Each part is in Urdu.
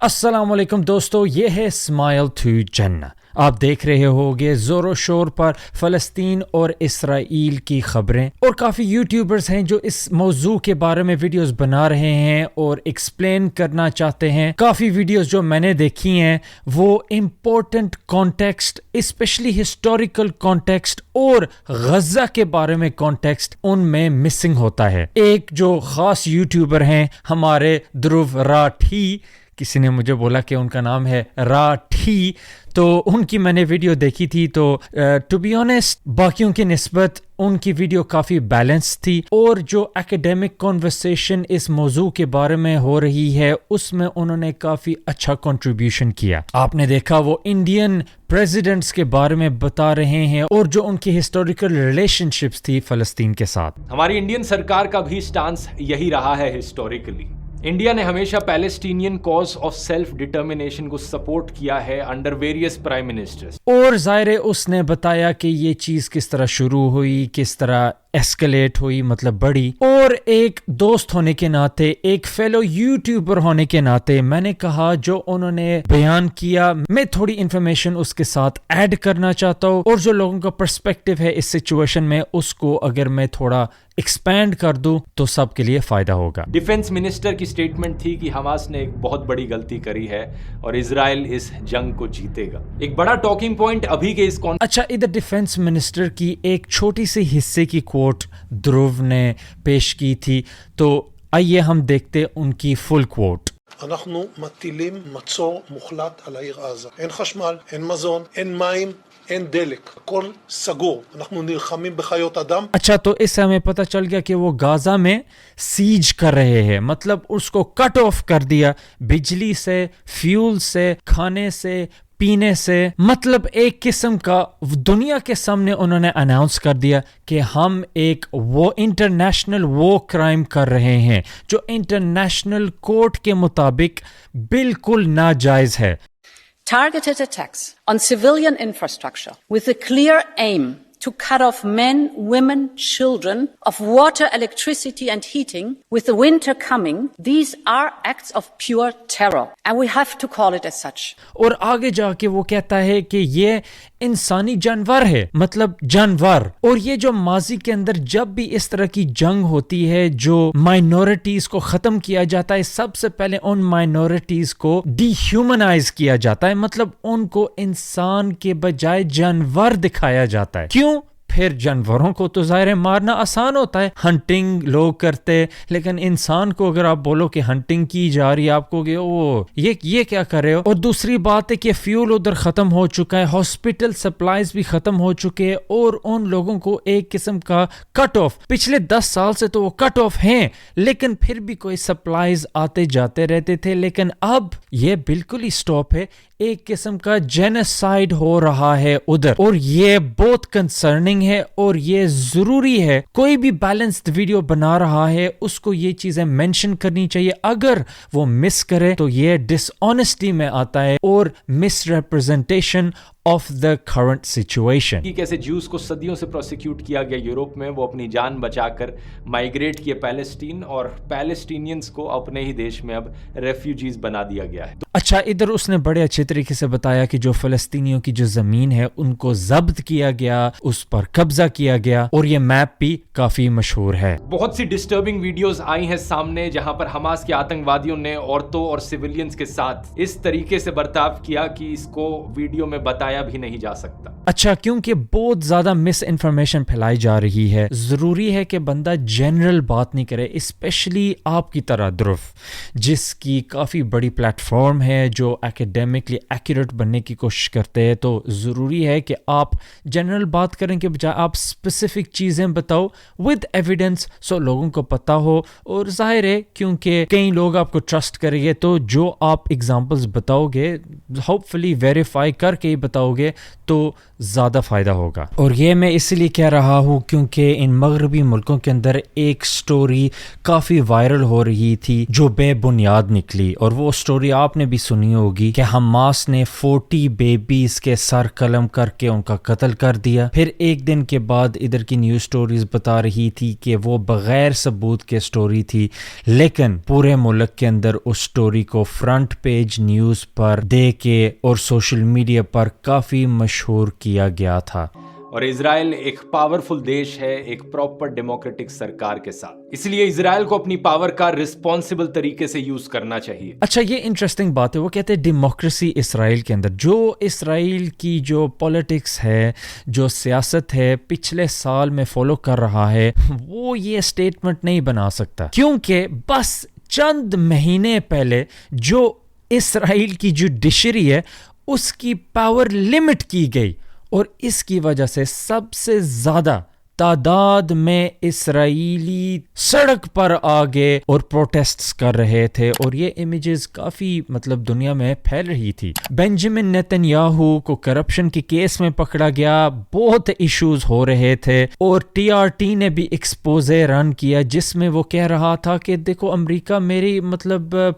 السلام علیکم دوستو، یہ ہے اسمائل ٹو جنہ۔ آپ دیکھ رہے ہوگے زور و شور پر فلسطین اور اسرائیل کی خبریں، اور کافی یوٹیوبرز ہیں جو اس موضوع کے بارے میں ویڈیوز بنا رہے ہیں اور ایکسپلین کرنا چاہتے ہیں۔ کافی ویڈیوز جو میں نے دیکھی ہیں وہ important context, specially historical context اور غزہ کے بارے میں کانٹیکسٹ ان میں مسنگ ہوتا ہے۔ ایک جو خاص یوٹیوبر ہیں ہمارے دھرو راٹھی، کسی نے مجھے بولا کہ ان کا نام ہے راٹھی، تو ان کی میں نے ویڈیو دیکھی تھی، تو ٹو بی آنیسٹ باقیوں کی نسبت ان کی ویڈیو کافی بیلنس تھی، اور جو ایکیڈیمک کنورسیشن اس موضوع کے بارے میں ہو رہی ہے اس میں انہوں نے کافی اچھا کنٹریبیوشن کیا۔ آپ نے دیکھا وہ انڈین پریزیڈنٹس کے بارے میں بتا رہے ہیں اور جو ان کی ہسٹوریکل ریلیشن شپس تھی فلسطین کے ساتھ۔ ہماری انڈین سرکار کا بھی سٹانس یہی رہا ہے ہسٹوریکلی۔ انڈیا نے ہمیشہ Palestinian cause of self determination کو سپورٹ کیا ہے انڈر ویریس پرائم منسٹرز، اور ظاہر اس نے بتایا کہ یہ چیز کس طرح شروع ہوئی، کس طرح ایسکلیٹ ہوئی، مطلب بڑی۔ اور ایک دوست ہونے کے ناطے، ایک فیلو یوٹیوبر ہونے کے ناطے میں نے کہا جو انہوں نے بیان کیا میں تھوڑی انفارمیشن اس کے ساتھ ایڈ کرنا چاہتا ہوں، اور جو لوگوں کا پرسپیکٹیو ہے اس سچویشن میں اس کو اگر میں تھوڑا ایکسپینڈ کر دوں تو سب کے لیے فائدہ ہوگا۔ ڈیفنس منسٹر کی سٹیٹمنٹ تھی کہ حماس نے ایک بہت بڑی غلطی کری ہے اور اسرائیل اس جنگ کو جیتے گا۔ ایک بڑا ٹاکنگ پوائنٹ ابھی کے اس اچھا، ادھر ڈیفنس منسٹر کی ایک چھوٹی سی حصے کی کوٹ دھرو نے پیش کی تھی، تو آئیے ہم دیکھتے ان کی فل کوٹ۔ אנחנו מטילים מצור מוחלט על העיר עזה. אין חשמל, אין מזון, אין מים, אין דלק, הכל סגור. אנחנו נלחמים בחיות אדם. اچھا، تو اس سے ہمیں پتہ چل گیا کہ وہ غازہ میں سیج کر رہے ہیں، مطلب اس کو کٹ آف کر دیا، بجلی سے، فیول سے، کھانے سے، پینے سے، مطلب ایک قسم کا دنیا کے سامنے انہوں نے اناؤنس کر دیا کہ ہم ایک وہ انٹرنیشنل وہ کرائم کر رہے ہیں جو انٹرنیشنل کورٹ کے مطابق بالکل ناجائز ہے۔ Targeted attacks on civilian infrastructure with a clear aim to cut off men, women, children of water, electricity and heating with the winter coming. These are acts of pure terror and we have to call it as such. اور آگے جا کے وہ کہتا ہے کہ یہ انسانی جانور ہے، مطلب جانور، اور یہ جو ماضی کے اندر جب بھی اس طرح کی جنگ ہوتی ہے جو مائنورٹیز کو ختم کیا جاتا ہے، سب سے پہلے ان مائنورٹیز کو ڈی ہیومنائز کیا جاتا ہے، مطلب ان کو انسان کے بجائے جانور دکھایا جاتا ہے۔ کیوں؟ پھر جانوروں کو تو ظاہر مارنا آسان ہوتا ہے، ہنٹنگ لوگ کرتے، لیکن انسان کو اگر آپ بولو کہ ہنٹنگ کی جا رہی ہے، آپ کو کہ یہ کیا کر رہے ہو۔ اور دوسری بات ہے کہ فیول ادھر ختم ہو چکا ہے، ہاسپٹل سپلائز بھی ختم ہو چکے ہیں، اور ان لوگوں کو ایک قسم کا کٹ آف، پچھلے 10 سال سے تو وہ کٹ آف ہیں، لیکن پھر بھی کوئی سپلائز آتے جاتے رہتے تھے، لیکن اب یہ بالکل ہی سٹاپ ہے، ایک قسم کا جینوسائیڈ ہو رہا ہے ادھر، اور یہ بہت کنسرننگ ہے، اور یہ ضروری ہے کوئی بھی بیلنسڈ ویڈیو بنا رہا ہے اس کو یہ چیزیں مینشن کرنی چاہیے۔ اگر وہ مس کرے تو یہ ڈس آنیسٹی میں آتا ہے اور misrepresentation of the current situation. کیسے جیوز کو صدیوں سے پروسیکیوٹ کیا گیا یورپ میں، وہ اپنی جان بچا کر مائیگریٹ کیے پیلسٹین، اور پیلسٹینینز کو اپنے ہی دیش میں اب ریفیوجیز بنا دیا گیا ہے۔ اچھا، ادھر اس نے بڑے اچھے طریقے سے بتایا کہ جو فلسطینیوں کی جو زمین ہے ان کو ضبط کیا گیا، اس پر قبضہ کیا گیا، اور یہ میپ بھی کافی مشہور ہے۔ بہت سی ڈسٹربنگ ویڈیوز آئی ہیں سامنے جہاں پر حماس کے آتنکوادیوں نے عورتوں اور سیولینز کے ساتھ اس طریقے سے برتاؤ کیا کہ اس کو ویڈیو میں بتایا بھی نہیں جا سکتا۔ اچھا، کیونکہ بہت زیادہ مس انفارمیشن پھیلائی جا رہی ہے، ضروری ہے کہ بندہ جنرل بات نہیں کرے، اسپیشلی آپ کی طرح دھرو جس کی کافی بڑی پلیٹ فارم ہے، جو ایکیڈیمکلی ایکوریٹ بننے کی کوشش کرتے ہیں، تو ضروری ہے کہ آپ جنرل بات کریں کے بجائے آپ اسپیسیفک چیزیں بتاؤ ود ایویڈنس، سو لوگوں کو پتہ ہو۔ اور ظاہر ہے کیونکہ کئی لوگ آپ کو ٹرسٹ کریں گے، تو جو آپ ایگزامپلز بتاؤ گے ہوپ فلی ویریفائی کر کے ہی بتاؤ گے، تو زیادہ فائدہ ہوگا. اور یہ میں اس لیے کہہ رہا ہوں کیونکہ ان مغربی ملکوں کے اندر ایک سٹوری کافی وائرل ہو رہی تھی جو بے بنیاد نکلی, اور وہ سٹوری آپ نے بھی سنی ہوگی کہ حماس نے 40 بیبیز کے سر قلم کر کے ان کا قتل کر دیا. پھر ایک دن کے بعد ادھر کی نیوز سٹوریز بتا رہی تھی کہ وہ بغیر ثبوت کے سٹوری تھی, لیکن پورے ملک کے اندر اس سٹوری کو فرنٹ پیج نیوز پر دے کے اور سوشل میڈیا پر کافی مشہور کیا گیا تھا. اور اسرائیل ایک پاورفل دیش ہے ایک پراپر ڈیموکریٹک سرکار کے ساتھ, اس لیے اسرائیل کو اپنی پاور کا رسپانسبل طریقے سے یوز کرنا چاہیے. اچھا, یہ انٹرسٹنگ بات ہے. وہ کہتے ہیں ڈیموکریسی اسرائیل کے اندر, جو اسرائیل کی جو پولیٹکس ہے, جو سیاست ہے, پچھلے سال میں فالو کر رہا ہے, وہ یہ اسٹیٹمنٹ نہیں بنا سکتا کیونکہ بس چند مہینے پہلے جو اسرائیل کی جوڈیشری ہے اس کی پاور لمٹ کی گئی, اور اس کی وجہ سے سب سے زیادہ تعداد میں اسرائیلی سڑک پر آگے اور پروٹیسٹس کر رہے تھے, اور یہ امیجز کافی دنیا میں پھیل رہی تھی. بنجامن نیتن یاہو کو کرپشن کے کیس میں پکڑا گیا, بہت ایشوز ہو رہے تھے, اور TRT نے بھی ایکسپوزے رن کیا جس میں وہ کہہ رہا تھا کہ دیکھو امریکہ میری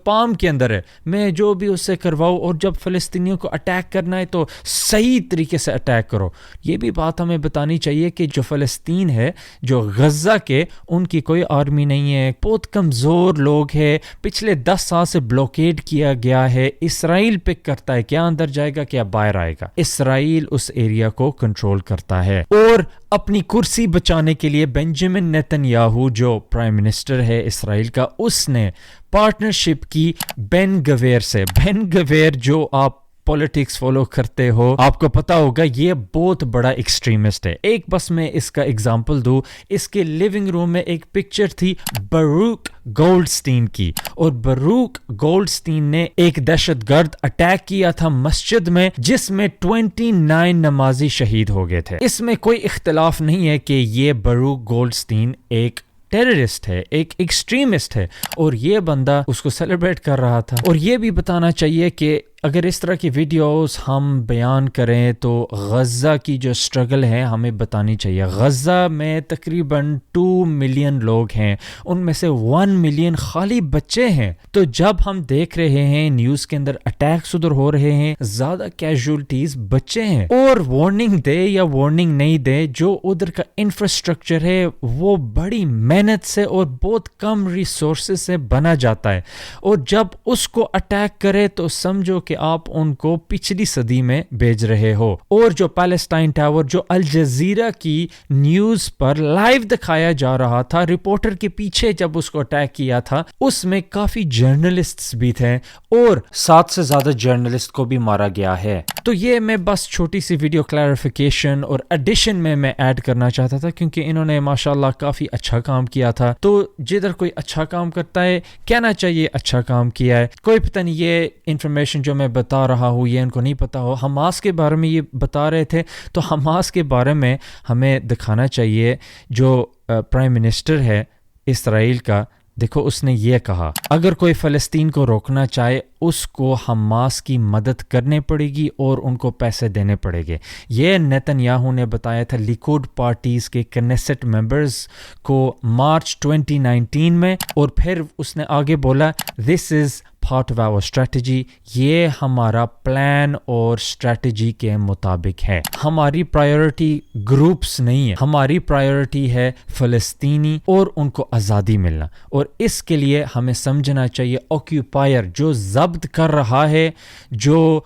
پام کے اندر ہے, میں جو بھی اس سے کرواؤں, اور جب فلسطینیوں کو اٹیک کرنا ہے تو صحیح طریقے سے اٹیک کرو. یہ بھی بات ہمیں بتانی چاہیے کہ جو فلسطین ہے, جو غزہ کے, ان کی کوئی آرمی نہیں ہے, بہت کمزور لوگ ہیں, پچھلے 10 سال سے بلوکیڈ کیا گیا ہے. اسرائیل پک کرتا ہے کیا اندر جائے گا کیا باہر آئے گا. اسرائیل اس ایریا کو کنٹرول کرتا ہے, اور اپنی کرسی بچانے کے لیے بنجامن نیتن یاہو جو پرائم منسٹر ہے اسرائیل کا, اس نے پارٹنرشپ کی بین گویر سے. بین گویر جو آپ پولیٹکس فالو کرتے ہو, آپ کو پتا ہوگا یہ بہت بڑا ایکسٹریمسٹ ہے. ایک بس میں اس کا اگزامپل دوں, اس کے لیونگ روم میں ایک پکچر تھی بروک گولڈسٹین کی, اور بروک گولڈسٹین نے ایک دہشت گرد اٹیک کیا تھا مسجد میں جس میں 29 نمازی شہید ہو گئے تھے. اس میں کوئی اختلاف نہیں ہے کہ یہ بروک گولڈسٹین ایک ٹیررسٹ ہے, ایک ایکسٹریمسٹ ہے, اور یہ بندہ اس کو سیلیبریٹ کر رہا تھا. اور یہ بھی بتانا چاہیے کہ اگر اس طرح کی ویڈیوز ہم بیان کریں تو غزہ کی جو سٹرگل ہے ہمیں بتانی چاہیے. غزہ میں تقریباً 2 ملین لوگ ہیں, ان میں سے 1 ملین خالی بچے ہیں. تو جب ہم دیکھ رہے ہیں نیوز کے اندر اٹیکس ادھر ہو رہے ہیں, زیادہ کیجولٹیز بچے ہیں, اور وارننگ دے یا وارننگ نہیں دے, جو ادھر کا انفراسٹرکچر ہے وہ بڑی محنت سے اور بہت کم ریسورسز سے بنا جاتا ہے, اور جب اس کو اٹیک کرے تو سمجھو کہ آپ ان کو پچھلی صدی میں بھیج رہے ہو. اور جو پیلسٹائن ٹاور جو الجزیرہ کی نیوز پر لائیو دکھایا جا رہا تھا, رپورٹر کے پیچھے جب اس کو اٹیک کیا تھا اس میں کافی جرنلسٹس بھی تھے, اور 7 سے زیادہ جرنلسٹ کو بھی مارا گیا ہے. تو یہ میں بس چھوٹی سی ویڈیو کلیریفیکیشن اور ایڈیشن میں ایڈ کرنا چاہتا تھا, کیونکہ انہوں نے ماشاءاللہ کافی اچھا کام کیا تھا. تو جدھر کوئی اچھا کام کرتا ہے کہنا چاہیے اچھا کام کیا ہے. کوئی پتہ نہیں یہ انفارمیشن جو میں بتا رہا ہوں یہ ان کو نہیں پتا ہو. حماس کے بارے میں یہ بتا رہے تھے, تو حماس کے بارے میں ہمیں دکھانا چاہیے. جو پرائم منسٹر ہے اسرائیل کا, دیکھو اس نے یہ کہا اگر کوئی فلسطین کو روکنا چاہے اس کو حماس کی مدد کرنے پڑے گی اور ان کو پیسے دینے پڑے گے. یہ نیتن یاہو نے بتایا تھا لیکوڈ پارٹیز کے کنیسٹ ممبرز کو مارچ 2019 میں, اور پھر اس نے آگے بولا this is part of our strategy, یہ ہمارا پلان اور اسٹریٹجی کے مطابق ہے. ہماری پرائیورٹی گروپس نہیں ہے, ہماری پرائیورٹی ہے فلسطینی اور ان کو آزادی ملنا. اور اس کے لیے ہمیں سمجھنا چاہیے آکیوپائر جو ضبط کر رہا ہے, جو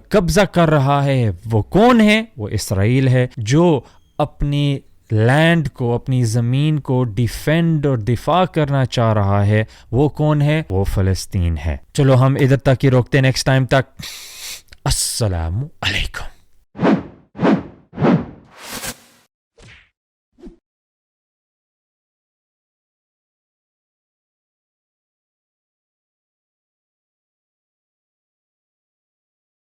قبضہ کر رہا ہے, وہ کون ہے؟ وہ اسرائیل ہے. جو اپنی لینڈ کو, اپنی زمین کو ڈیفینڈ اور دفاع کرنا چاہ رہا ہے, وہ کون ہے؟ وہ فلسطین ہے. چلو ہم ادھر تک ہی روکتے, نیکسٹ ٹائم تک السلام علیکم.